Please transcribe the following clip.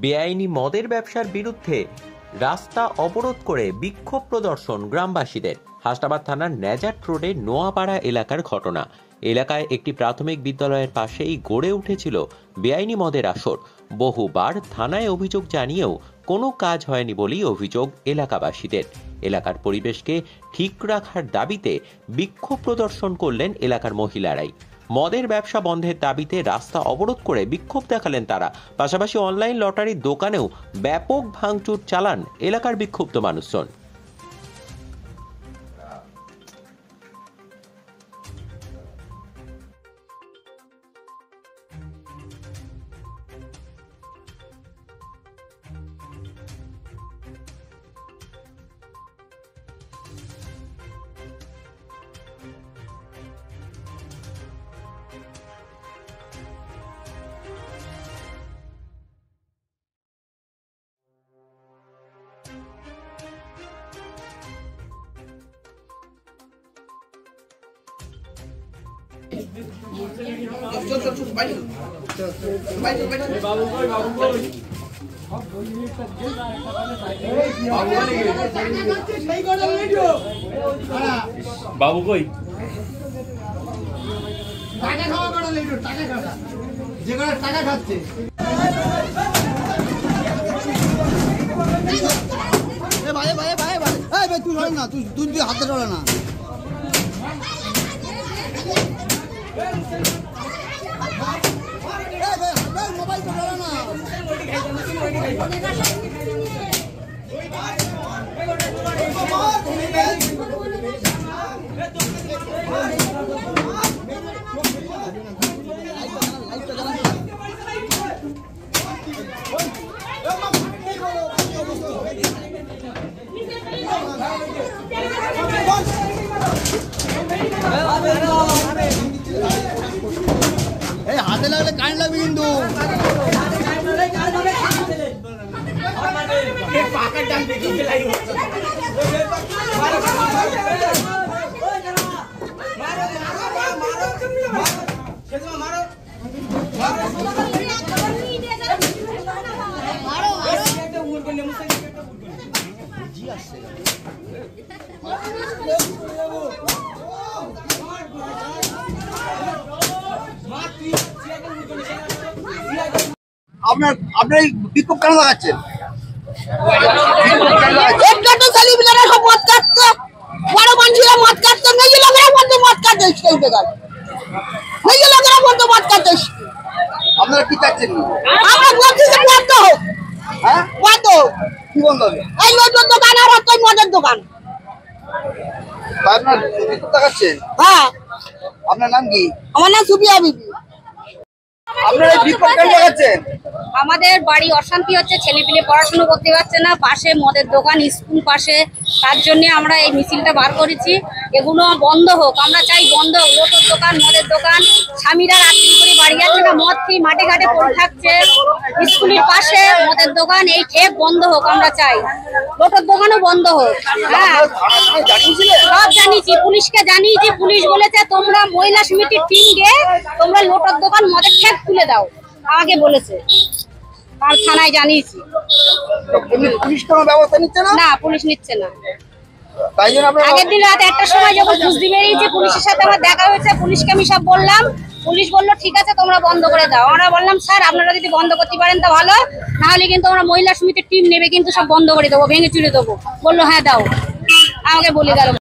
বেআইনি মদের ব্যবসার বিরুদ্ধে রাস্তা অবরোধ করে বিক্ষোভ প্রদর্শন গ্রামবাসীদের। হাসনাবাদ থানার নেজাট রোডে নোয়াপাড়া এলাকার ঘটনা। এলাকায় একটি প্রাথমিক বিদ্যালয়ের পাশেই গড়ে উঠেছিল বেআইনি মদের আসর। বহুবার থানায় অভিযোগ জানিয়েও কোনো কাজ হয়নি বলেই অভিযোগ এলাকাবাসীদের। এলাকার পরিবেশকে ঠিক রাখার দাবিতে বিক্ষোভ প্রদর্শন করলেন এলাকার মহিলারাই। মদের ব্যবসা বন্ধের দাবিতে রাস্তা অবরোধ করে বিক্ষোভ দেখালেন তারা। পাশাপাশি অনলাইন লটারির দোকানেও ব্যাপক ভাঙচুর চালান এলাকার বিক্ষুব্ধ মানুষজন। বাবু কই টাকা খাওয়া করে লেটো টাকা খাওয়া যে করে টাকা খাচ্ছে এ ভাই ভাই ভাই ভাই এই ভাই তুই ধরে না তুই হাতে ধরে না মোবাইল তো ধরে না হাতে লাগলে কারেন্ট লাগবে কিন্তু আপনার বিক্ষোভ কেন লাগাচ্ছেন? আপনারা কি চাচ্ছেন? কি বন্ধ হবে? এই নতুন দোকান আর একটা মদের দোকান। আপনার বিক্ষোভ লাগাচ্ছেন? হ্যাঁ। আপনার নাম কি? আমার নাম সুফিয়া বিবি। আপনারা বিক্ষোভ কেন লাগাচ্ছেন? আমাদের বাড়ি অশান্তি হচ্ছে, ছেলেপিলে পড়াশোনা করতে পারছে না, পাশে মদের দোকান, স্কুল পাশে, তার জন্য আমরা এই মিছিলটা বার করেছি। এগুলো বন্ধ হোক, আমরা চাই বন্ধ হোক। লোটোর দোকান, মদের দোকান, স্বামীরা রাত্রি করে বাড়ি যাচ্ছে না, মদ খেয়ে মাঠে ঘাটে পড়ে থাকছে, স্কুলের পাশে মদের দোকান, এই ঠেক বন্ধ হোক আমরা চাই। লোটোর দোকানও বন্ধ হোক। হ্যাঁ, সব জানিয়েছি, পুলিশকে জানিয়েছি। পুলিশ বলেছে তোমরা মহিলা সমিতির টিম গিয়ে তোমরা লোটোর দোকান মদের ঠেক তুলে দাও, আমাকে বলেছে। আর থানায় জানিয়েছি। পুলিশ কোনো ব্যবস্থা নিচ্ছে না? না, পুলিশ নিচ্ছে না। তাই জন্য আগের দিন রাত 1টার সময় যখন বুঝতে বেরিয়েছে, পুলিশের সাথে আমার দেখা হয়েছে, পুলিশকে আমি সব বললাম। পুলিশ বললো ঠিক আছে তোমরা বন্ধ করে দাও। আমরা বললাম স্যার আপনারা যদি বন্ধ করতে পারেন তা ভালো, নাহলে কিন্তু আমরা মহিলা সমিতির টিম নেবে কিন্তু সব বন্ধ করে দেবো, ভেঙে চুরে দেবো। বললো হ্যাঁ দাও, আমাকে বলে গেল।